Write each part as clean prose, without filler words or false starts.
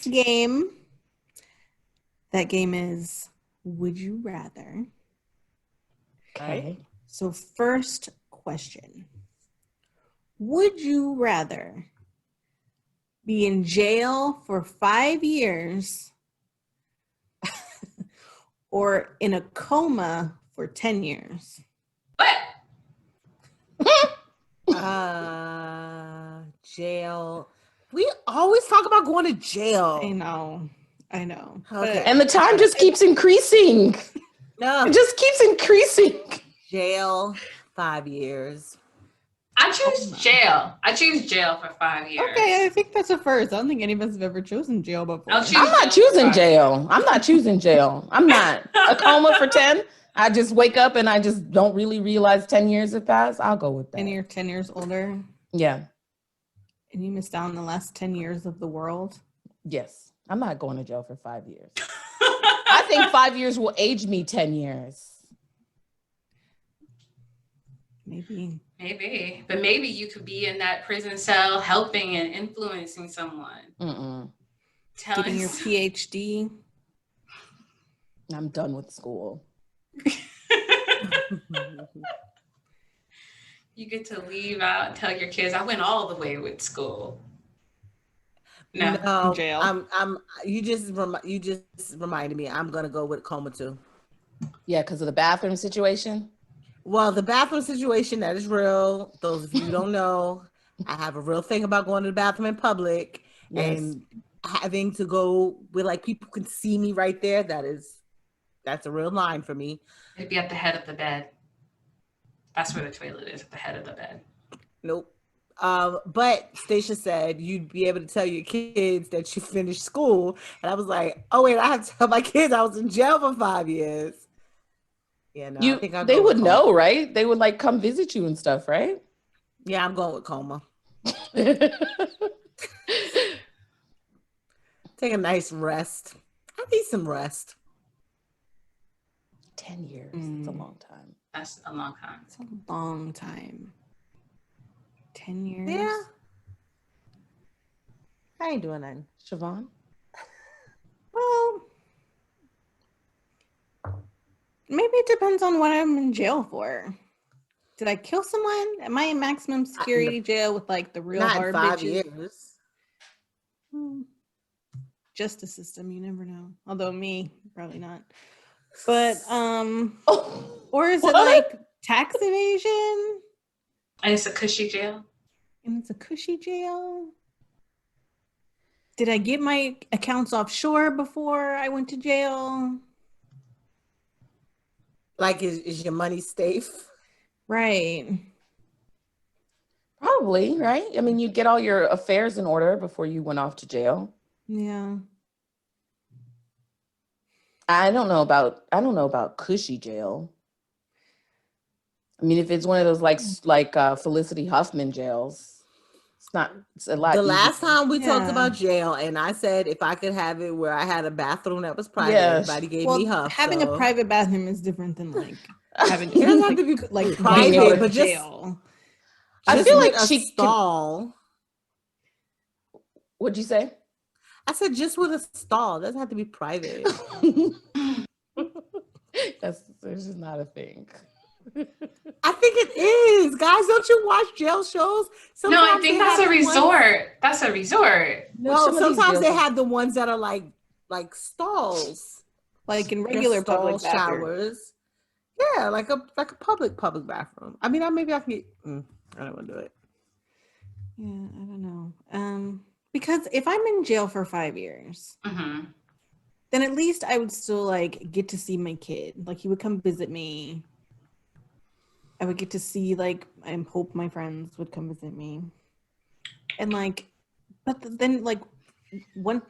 game. That game is Would You Rather? Okay. So first question. Would you rather be in jail for 5 years or in a coma for 10 years? What? Jail. We always talk about going to jail. I know. Okay. And the time just keeps increasing. No. It just keeps increasing. Jail, 5 years. I choose jail. I choose jail for 5 years. Okay, I think that's a first. I don't think any of us have ever chosen jail before. I'll choose I'm not jail for choosing 5 jail. I'm not choosing jail. I'm not. A coma for 10. I just wake up and I just don't really realize 10 years have passed. I'll go with that. And you're 10 years older. Yeah. And you missed out on the last 10 years of the world. Yes. I'm not going to jail for 5 years. I think 5 years will age me 10 years. Maybe. But maybe you could be in that prison cell helping and influencing someone. Getting your PhD. I'm done with school. You get to leave out and tell your kids, I went all the way with school. No, jail. You just reminded me. I'm gonna go with coma too. Yeah, because of the bathroom situation. Well, the bathroom situation, that is real. Those of you who don't know, I have a real thing about going to the bathroom in public and having to go where like people can see me right there. That's a real line for me. It'd be at the head of the bed. That's where the toilet is, at the head of the bed. Nope. But Stacia said you'd be able to tell your kids that you finished school. And I was like, oh wait, I have to tell my kids I was in jail for 5 years. Yeah, no, I think they would know, right? They would like come visit you and stuff, right? Yeah, I'm going with coma. Take a nice rest. I need some rest. 10 years. It's a long time. That's a long time. It's a long time. 10 years? Yeah. I ain't doing nothing. Siobhan? Well, maybe it depends on what I'm in jail for. Did I kill someone? Am I in maximum security jail with like the real hard Not 5 bitches? years. Justice system, you never know. Although me, probably not. But or is it like tax evasion? And it's a cushy jail? And it's a cushy jail? Did I get my accounts offshore before I went to jail? Like, is your money safe? Right. Probably, right? I mean, you get all your affairs in order before you went off to jail. Yeah. I don't know about cushy jail. I mean, if it's one of those like Felicity Huffman jails, it's a lot. The last time we talked about jail, and I said if I could have it where I had a bathroom that was private, everybody gave me Huff. Having a private bathroom is different than like having it doesn't have to be like private, but jail. I feel like she stall. What'd you say? I said just with a stall. It doesn't have to be private. That's just not a thing. I think it is, guys. Don't you watch jail shows? No, I think that's a resort. That's a resort. No, sometimes they have the ones that are like stalls, like in regular public showers. Yeah, like a public bathroom. I mean, maybe I can get. I don't want to do it. Yeah, I don't know. Because if I'm in jail for 5 years, then at least I would still like get to see my kid. Like he would come visit me. I would get to see like I hope my friends would come visit me. And like, but then like one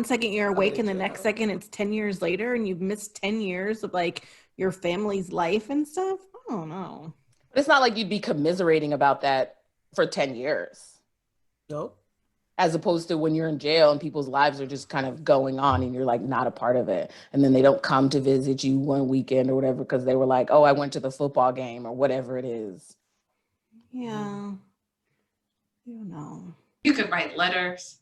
second you're awake and the next second it's 10 years later and you've missed 10 years of like your family's life and stuff. I don't know. But it's not like you'd be commiserating about that for 10 years. Nope. As opposed to when you're in jail and people's lives are just kind of going on and you're like not a part of it. And then they don't come to visit you one weekend or whatever because they were like, oh, I went to the football game or whatever it is. Yeah. I don't know. You could write letters.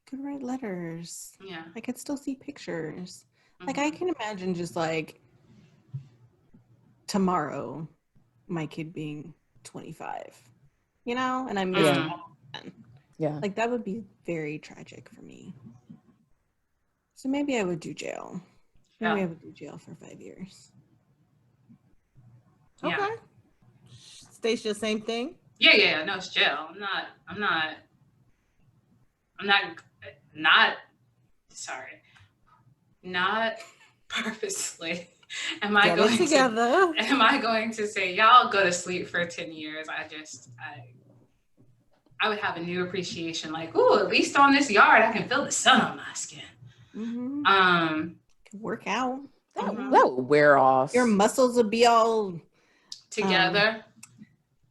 could write letters. Yeah. I could still see pictures. Mhm. Like I can imagine just like tomorrow, my kid being 25, you know, and I missed Yeah. all of that. Yeah. Like that would be very tragic for me. So maybe I would do jail. Maybe Yeah. I would do jail for 5 years. Yeah. Okay. Stacia, same thing. Yeah. No, it's jail. I'm not sorry. Not purposely. Am I Get it going together. am I going to say y'all go to sleep for 10 years? I would have a new appreciation, like, ooh, at least on this yard I can feel the sun on my skin. Mm-hmm. Could work out. That would wear off. Your muscles would be all together.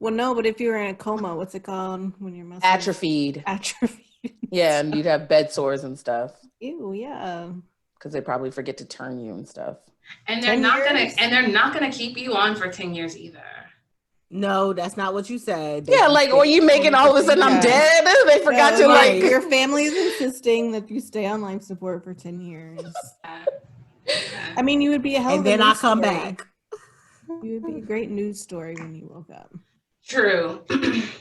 Well, no, but if you were in a coma, what's it called when your muscles Atrophied. Yeah, and you'd have bed sores and stuff. Ew, yeah. Because they probably forget to turn you and stuff. And they're not gonna keep you on for 10 years either. No, that's not what you said. Yeah, like, or you making all of a sudden I'm dead? They forgot to like your family is insisting that you stay on life support for 10 years. I mean, you would be a hell of a and then I come story. back. You would be a great news story when you woke up. True.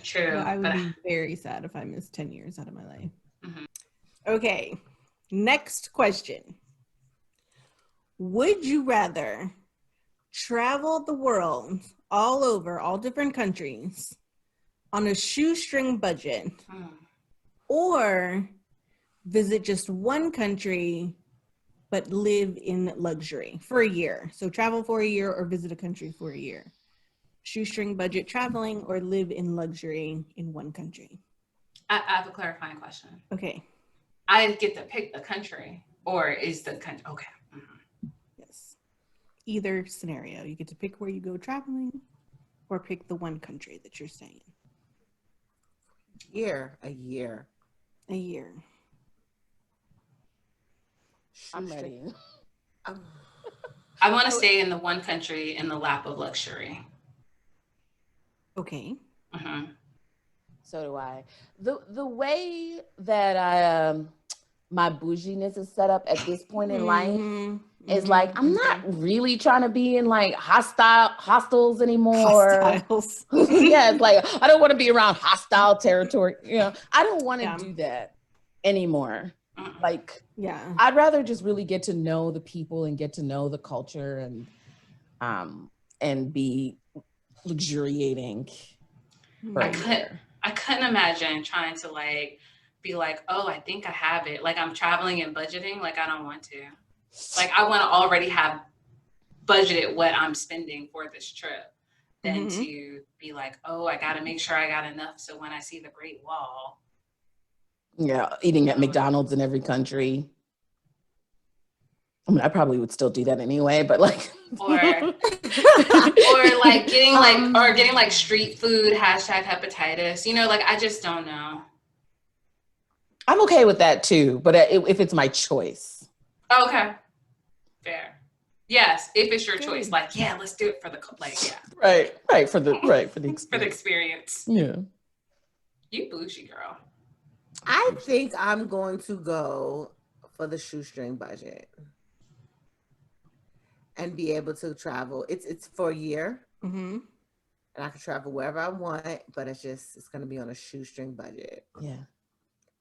True. But I would be very sad if I missed 10 years out of my life. Mm-hmm. Okay. Next question. Would you rather travel the world all over, all different countries on a shoestring budget or visit just one country but live in luxury for a year? So travel for a year or visit a country for a year. Shoestring budget traveling or live in luxury in one country. I have a clarifying question. Okay. I get to pick the country, or is the country okay? Mm-hmm. Yes. Either scenario, you get to pick where you go traveling or pick the one country that you're staying in. A year. A year. I'm ready. I want to stay in the one country in the lap of luxury. Okay. Mm-hmm. So do I. The way that I my bouginess is set up at this point in life is like I'm not really trying to be in like hostels anymore. Hostiles. Yeah, it's like I don't want to be around hostile territory. You know, I don't want to do that anymore. Like, yeah, I'd rather just really get to know the people and get to know the culture and be luxuriating. I couldn't imagine trying to like be like, oh, I think I have it. Like I'm traveling and budgeting. Like I don't want to. Like I want to already have budgeted what I'm spending for this trip than to be like, oh, I got to make sure I got enough. So when I see the Great Wall. Yeah, eating at McDonald's in every country. I mean, I probably would still do that anyway, but like, or like getting like street food, #hepatitis. You know, like I just don't know. I'm okay with that too, but if it's my choice. Okay, fair. Yes, if it's your choice, like yeah, let's do it for the right for the experience. For the experience. Yeah, you bougie girl. I think I'm going to go for the shoestring budget and be able to travel. It's for a year, and I can travel wherever I want, but it's going to be on a shoestring budget. Yeah.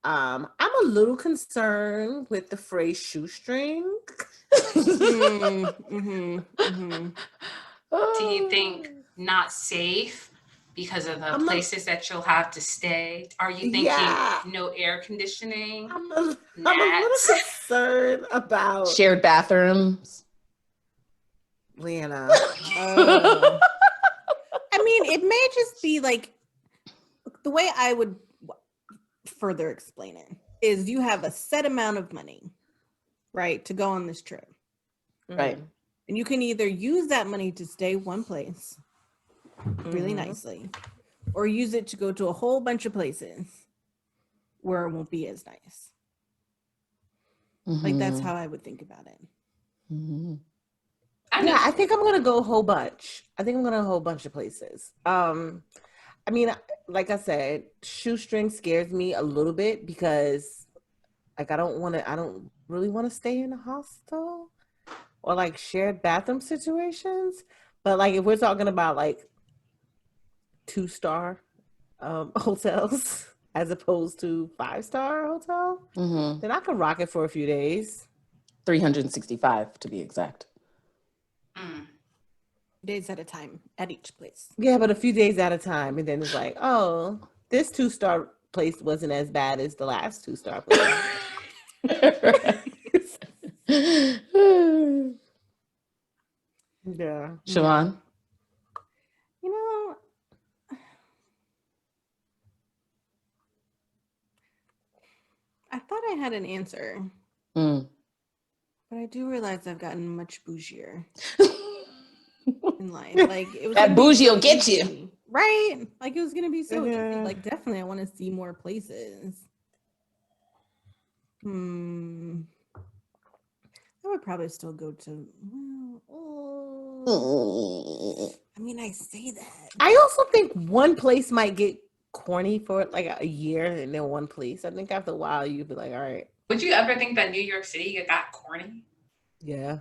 I'm a little concerned with the phrase shoestring. Do you think not safe because of the places that you'll have to stay? Are you thinking no air conditioning? I'm a little concerned about shared bathrooms. Leanna. I mean, it may just be like the way I would further explain it is you have a set amount of money, right, to go on this trip. Right. And you can either use that money to stay one place really nicely, or use it to go to a whole bunch of places where it won't be as nice. Like that's how I would think about it. Yeah, I think I'm gonna go a whole bunch. I think I'm gonna go a whole bunch of places. I mean, like I said, shoestring scares me a little bit because Like I don't really want to stay in a hostel or like shared bathroom situations. But like if we're talking about like 2-star hotels as opposed to 5-star hotel, then I could rock it for a few days. 365 to be exact. Days at a time at each place. Yeah, but a few days at a time, and then it's like, oh, this 2-star place wasn't as bad as the last 2-star place. Yeah. Siobhan? You know, I thought I had an answer, but I do realize I've gotten much bougier in life. Like it was That bougie will get you. easy, right? Like it was gonna be so easy. Like definitely, I want to see more places. I would probably still go to. I mean, I say that. I also think one place might get corny for like a year, and then one place. I think after a while, you'd be like, all right. Would you ever think that New York City got corny? Yeah.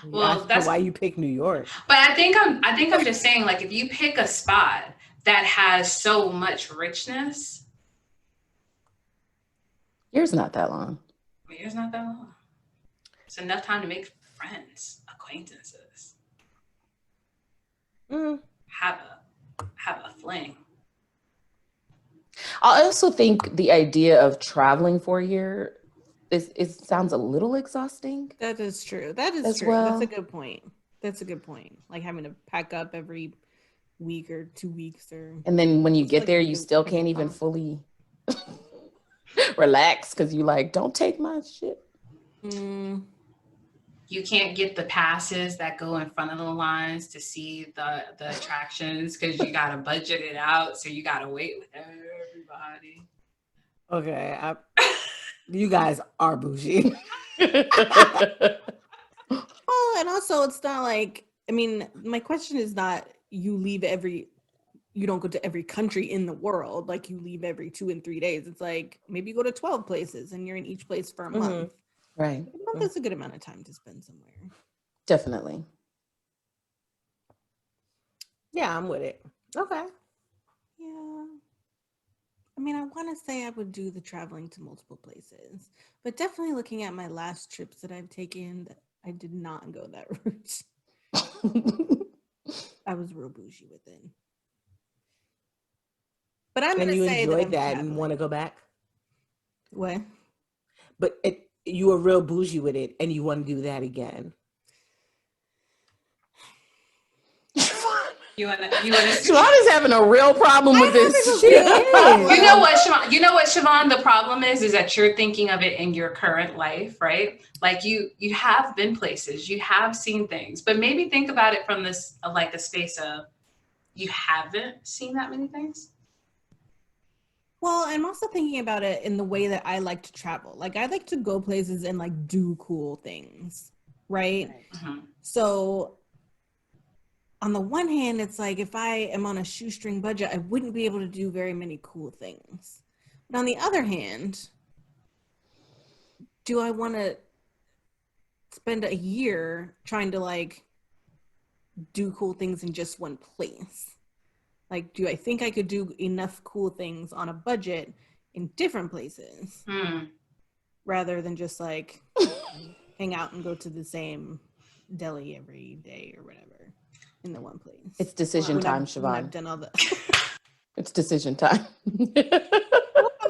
Well, that's why you pick New York. But I think I'm just saying, like, if you pick a spot that has so much richness, year's not that long. Year's not that long. It's enough time to make friends, acquaintances, have a fling. I also think the idea of traveling for a year it sounds a little exhausting. That is true. That is true. Well. That's a good point. That's a good point. Like having to pack up every week or 2 weeks and then when you get there, you still can't even fully relax because you like, don't take my shit. You can't get the passes that go in front of the lines to see the attractions because you gotta budget it out. So you gotta wait with everybody. Okay, you guys are bougie. Well, and also it's not like, I mean, my question is not you don't go to every country in the world, like you leave every 2 and 3 days. It's like maybe you go to 12 places and you're in each place for a month. Right. A month is a good amount of time to spend somewhere. Definitely. Yeah, I'm with it. Okay. Yeah. I mean, I want to say I would do the traveling to multiple places, but definitely looking at my last trips that I've taken, I did not go that route. I was real bougie with it. But I'm going to say you enjoyed that and want to go back? What? But you were real bougie with it and you want to do that again. You want to? Siobhan is having a real problem with this. You know what, Siobhan? The problem is that you're thinking of it in your current life, right? Like you have been places, you have seen things, but maybe think about it from this, like a space of you haven't seen that many things. Well, I'm also thinking about it in the way that I like to travel. Like I like to go places and like do cool things, right? So on the one hand, it's like if I am on a shoestring budget, I wouldn't be able to do very many cool things. But on the other hand, do I want to spend a year trying to like do cool things in just one place? Like, do I think I could do enough cool things on a budget in different places rather than just like hang out and go to the same deli every day or whatever in the one place? It's decision time, Siobhan. I've done all the It's decision time.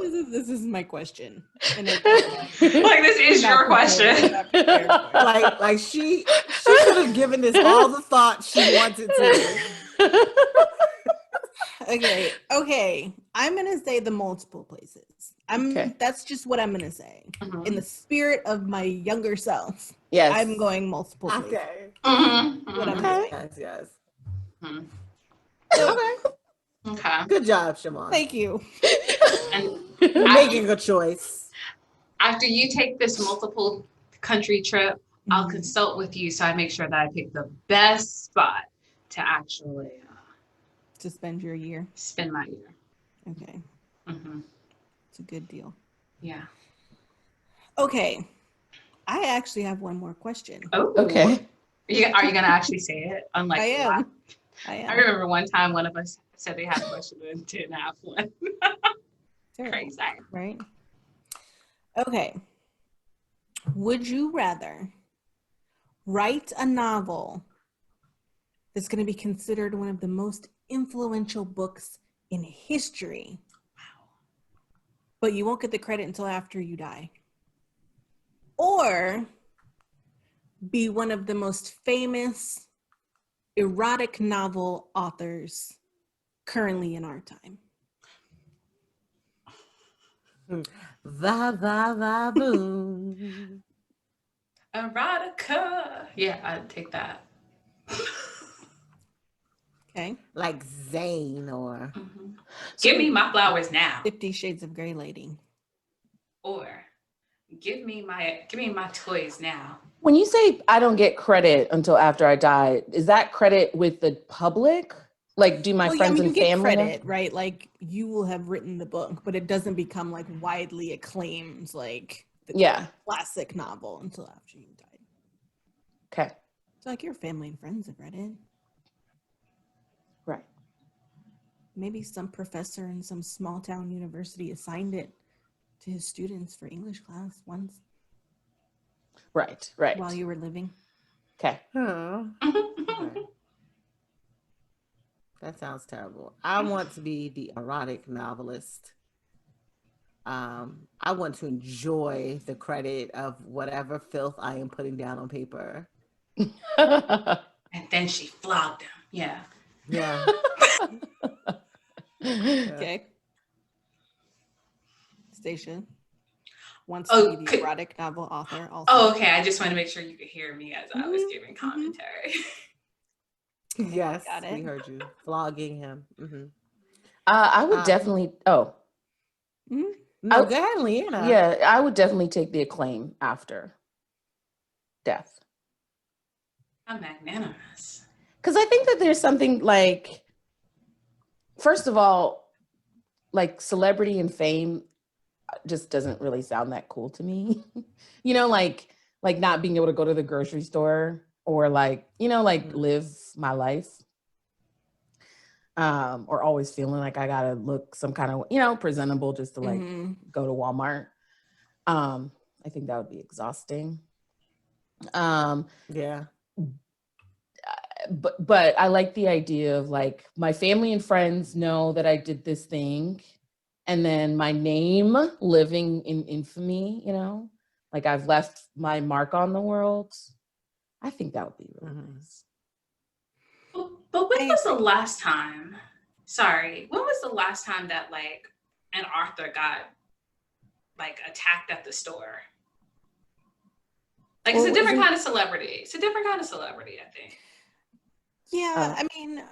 This is my question. And like this is your question. Like she could have given this all the thought she wanted to. Okay. I'm gonna say the multiple places. That's just what I'm gonna say. In the spirit of my younger self. Yes. I'm going multiple places. Okay. What I'm saying. Yes. Okay. Good job, Siobhan. Thank you. And you're making a choice. After you take this multiple country trip, I'll consult with you so I make sure that I pick the best spot to actually to spend your year. Spend my year. Okay. It's a good deal. Yeah. Okay. I actually have one more question. Oh, Okay. Are you gonna actually say it? Unlike I am. I remember one time one of us said they had a question and didn't have one. Crazy. Right? Okay. Would you rather write a novel that's going to be considered one of the most influential books in history, but you won't get the credit until after you die, or be one of the most famous erotic novel authors currently in our time? Va va va boom. Erotica. Yeah, I'd take that. Okay. Like Zane or Give me my flowers now. 50 Shades of Grey lady. Or give me my toys now. When you say I don't get credit until after I die, is that credit with the public? Like, do my friends and you get family credit, right? Like, you will have written the book, but it doesn't become like widely acclaimed, like the classic novel until after you died. Okay. So like your family and friends have read it. Right. Maybe some professor in some small town university assigned it to his students for English class once. Right. While you were living. Okay. Okay. That sounds terrible. I want to be the erotic novelist. I want to enjoy the credit of whatever filth I am putting down on paper. And then she flogged him. Yeah. Yeah. Okay. Stacia wants to be the erotic novel author also. Oh, okay. I just want to make sure you could hear me as I was giving commentary. Yes, we heard you. Flogging him. I would definitely. No, go ahead, Leanna. Yeah, I would definitely take the acclaim after death. I'm magnanimous. Because I think that there's something like, first of all, like celebrity and fame just doesn't really sound that cool to me. You know, like not being able to go to the grocery store or like, you know, like live my life. Or always feeling like I gotta look some kind of, you know, presentable just to like go to Walmart. I think that would be exhausting. Yeah. But I like the idea of like my family and friends know that I did this thing, and then my name living in infamy, you know, like I've left my mark on the world. I think that would be really nice. But when was the last time? Sorry, when was the last time that like an author got like attacked at the store? Like, it's a different kind of celebrity. It's a different kind of celebrity, I think. Yeah, I mean,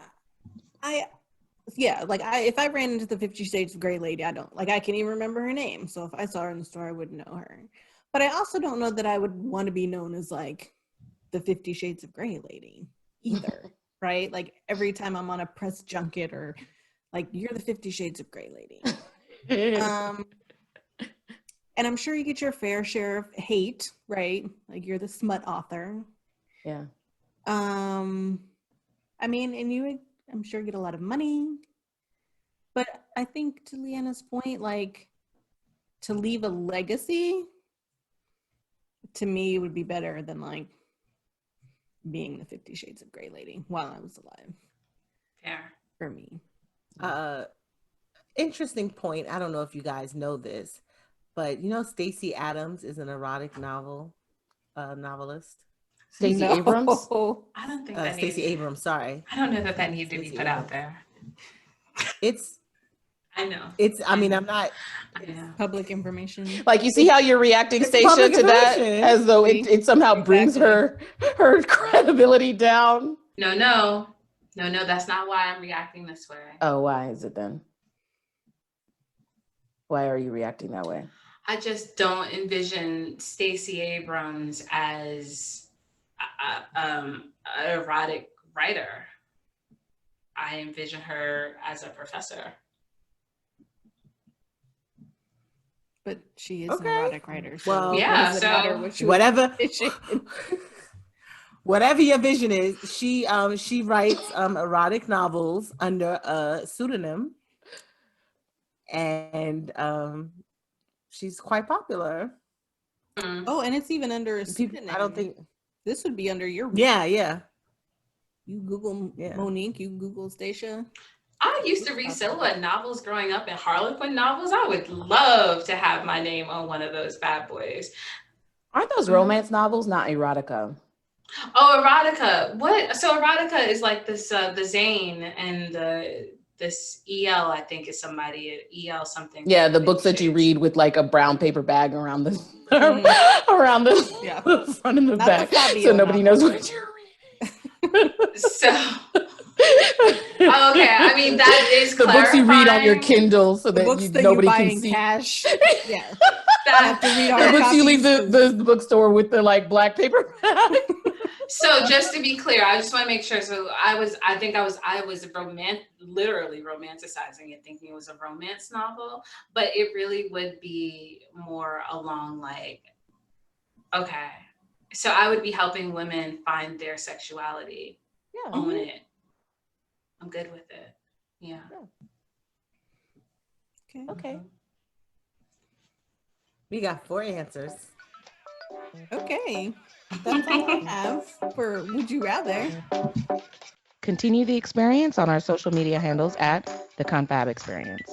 if I ran into the 50 Shades of Grey lady, I can't even remember her name. So if I saw her in the store, I wouldn't know her. But I also don't know that I would want to be known as like the 50 Shades of Grey lady either, right? Like every time I'm on a press junket or like, you're the 50 Shades of Grey lady. And I'm sure you get your fair share of hate, right? Like you're the smut author. Yeah. I mean, and you would, I'm sure, get a lot of money. But I think to Leanna's point, like to leave a legacy, to me, would be better than like being the 50 Shades of Grey lady while I was alive. Fair. For me. Interesting point. I don't know if you guys know this, but you know Stacey Adams is an erotic novelist. Stacey Abrams? I don't think that Stacey Abrams, sorry. I don't know that needs to be put out there. I know. I mean, I'm not. Yeah. Public information. Like, you see how you're reacting, Stacia, to that as though it somehow brings her credibility down. No, that's not why I'm reacting this way. Oh, why is it then? Why are you reacting that way? I just don't envision Stacey Abrams as an erotic writer. I envision her as a professor. But she is Okay. an erotic writer. So Well, Yeah, doesn't so matter what you whatever. envision. Whatever your vision is, she writes erotic novels under a pseudonym, and she's quite popular. Oh, and it's even under a People, pseudonym. I don't think. This would be under your. Yeah. You Google Monique. You Google Stacia. I used to read silhouette novels growing up and Harlequin novels. I would love to have my name on one of those bad boys. Aren't those romance novels, not erotica? Oh, erotica. What? So erotica is like this, the Zane and this EL, I think is somebody, EL something. Yeah, the books that you read with like a brown paper bag around the around the front and the back, so nobody knows what you're reading. So, okay, I mean that is the books you read on your Kindle, so that nobody can see. Cash. Yeah, that, have to read all the the books you leave the bookstore with the like black paper bag. So just to be clear, I just want to make sure. So I was literally romanticizing it, thinking it was a romance novel, but it really would be more along like, okay, so I would be helping women find their sexuality, own it. I'm good with it. Yeah. Okay. We got 4 answers. Okay. That's all I have for Would You Rather. Continue the experience on our social media handles at the Confab Experience.